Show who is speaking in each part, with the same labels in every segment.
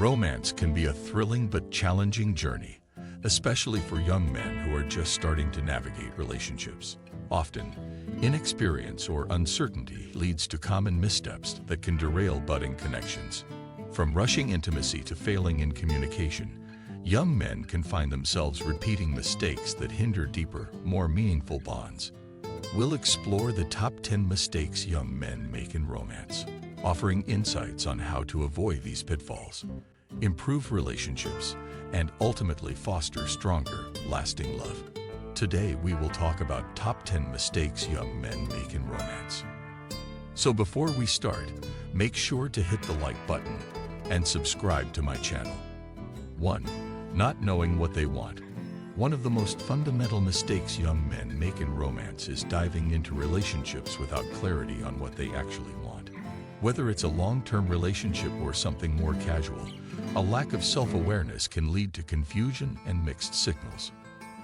Speaker 1: Romance can be a thrilling but challenging journey, especially for young men who are just starting to navigate relationships. Often, inexperience or uncertainty leads to common missteps that can derail budding connections. From rushing intimacy to failing in communication, young men can find themselves repeating mistakes that hinder deeper, more meaningful bonds. We'll explore the top 10 mistakes young men make in romance, offering insights on how to avoid these pitfalls, improve relationships, and ultimately foster stronger, lasting love. Today, we will talk about top 10 mistakes young men make in romance. So before we start, make sure to hit the like button and subscribe to my channel. 1. Not knowing what they want. One of the most fundamental mistakes young men make in romance is diving into relationships without clarity on what they actually want. Whether it's a long-term relationship or something more casual, a lack of self-awareness can lead to confusion and mixed signals.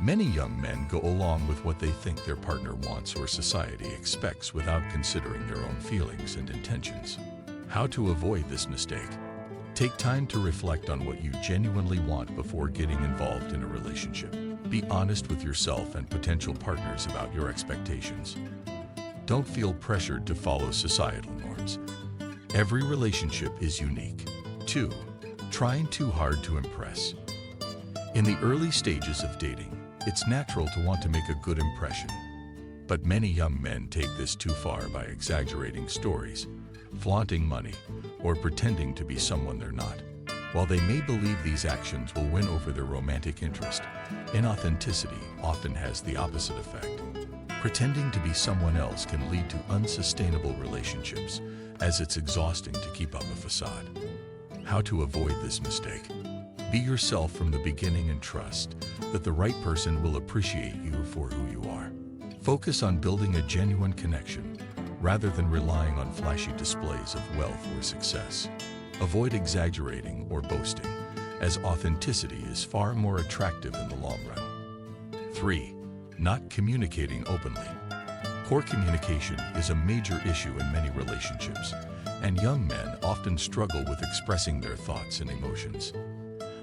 Speaker 1: Many young men go along with what they think their partner wants or society expects without considering their own feelings and intentions. How to avoid this mistake? Take time to reflect on what you genuinely want before getting involved in a relationship. Be honest with yourself and potential partners about your expectations. Don't feel pressured to follow societal norms. Every relationship is unique. 2. Trying too hard to impress. In the early stages of dating, it's natural to want to make a good impression. But many young men take this too far by exaggerating stories, flaunting money, or pretending to be someone they're not. While they may believe these actions will win over their romantic interest, inauthenticity often has the opposite effect. Pretending to be someone else can lead to unsustainable relationships, as it's exhausting to keep up a facade. How to avoid this mistake? Be yourself from the beginning and trust that the right person will appreciate you for who you are. Focus on building a genuine connection, rather than relying on flashy displays of wealth or success. Avoid exaggerating or boasting, as authenticity is far more attractive in the long run. 3. Not communicating openly. Poor communication is a major issue in many relationships, and young men often struggle with expressing their thoughts and emotions.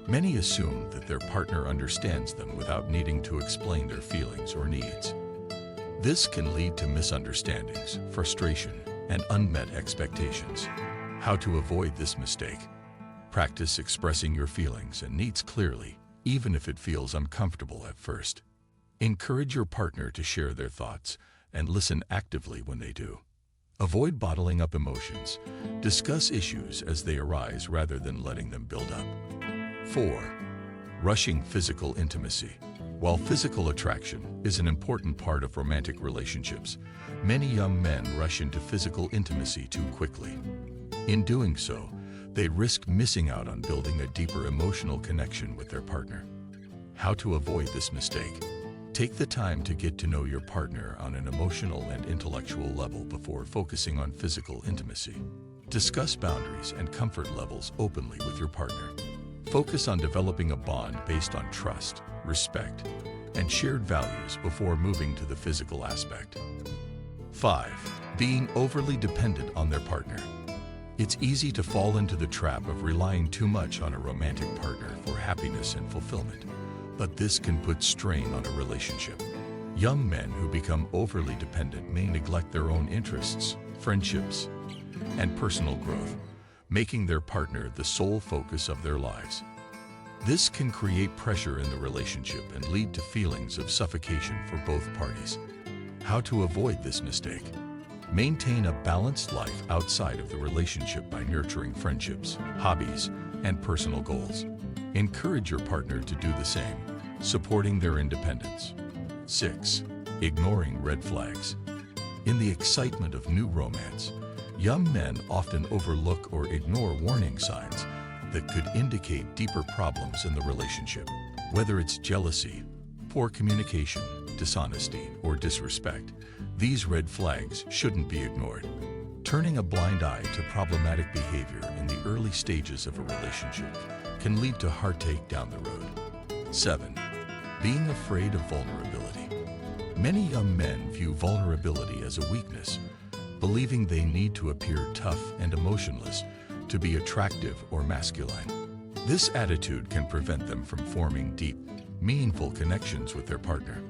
Speaker 1: Many assume that their partner understands them without needing to explain their feelings or needs. This can lead to misunderstandings, frustration, and unmet expectations. How to avoid this mistake? Practice expressing your feelings and needs clearly, even if it feels uncomfortable at first. Encourage your partner to share their thoughts and listen actively when they do. Avoid bottling up emotions. Discuss issues as they arise rather than letting them build up. 4. Rushing physical intimacy. While physical attraction is an important part of romantic relationships, many young men rush into physical intimacy too quickly. In doing so, they risk missing out on building a deeper emotional connection with their partner. How to avoid this mistake? Take the time to get to know your partner on an emotional and intellectual level before focusing on physical intimacy. Discuss boundaries and comfort levels openly with your partner. Focus on developing a bond based on trust, respect, and shared values before moving to the physical aspect. 5. Being overly dependent on their partner. It's easy to fall into the trap of relying too much on a romantic partner for happiness and fulfillment, but this can put strain on a relationship. Young men who become overly dependent may neglect their own interests, friendships, and personal growth, making their partner the sole focus of their lives. This can create pressure in the relationship and lead to feelings of suffocation for both parties. How to avoid this mistake? Maintain a balanced life outside of the relationship by nurturing friendships, hobbies, and personal goals. Encourage your partner to do the same, supporting their independence. 6. Ignoring red flags. In the excitement of new romance, young men often overlook or ignore warning signs that could indicate deeper problems in the relationship. Whether it's jealousy, poor communication, dishonesty, or disrespect, these red flags shouldn't be ignored. Turning a blind eye to problematic behavior in the early stages of a relationship can lead to heartache down the road. 7. Being afraid of vulnerability. Many young men view vulnerability as a weakness, believing they need to appear tough and emotionless to be attractive or masculine. This attitude can prevent them from forming deep, meaningful connections with their partner.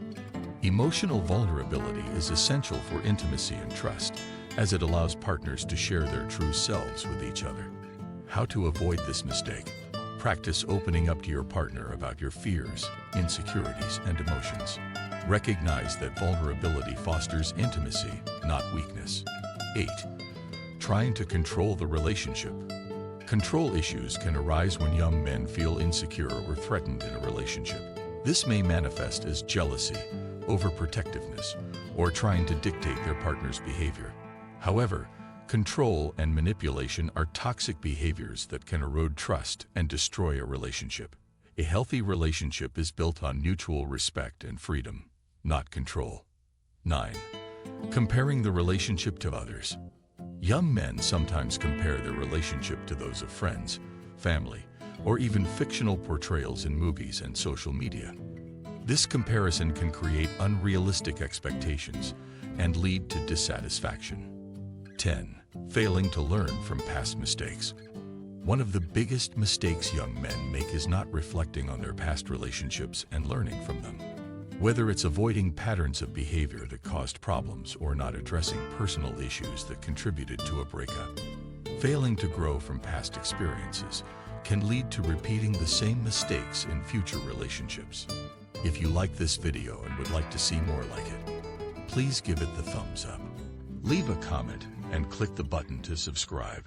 Speaker 1: Emotional vulnerability is essential for intimacy and trust, as it allows partners to share their true selves with each other. How to avoid this mistake? Practice opening up to your partner about your fears, insecurities, and emotions. Recognize that vulnerability fosters intimacy, not weakness. 8. Trying to control the relationship. Control issues can arise when young men feel insecure or threatened in a relationship. This may manifest as jealousy, overprotectiveness, or trying to dictate their partner's behavior. However, control and manipulation are toxic behaviors that can erode trust and destroy a relationship. A healthy relationship is built on mutual respect and freedom, not control. 9. Comparing the relationship to others. Young men sometimes compare their relationship to those of friends, family, or even fictional portrayals in movies and social media. This comparison can create unrealistic expectations and lead to dissatisfaction. 10. Failing to learn from past mistakes. One of the biggest mistakes young men make is not reflecting on their past relationships and learning from them. Whether it's avoiding patterns of behavior that caused problems or not addressing personal issues that contributed to a breakup. Failing to grow from past experiences can lead to repeating the same mistakes in future relationships. If you like this video and would like to see more like it, please give it the thumbs up. Leave a comment and click the button to subscribe.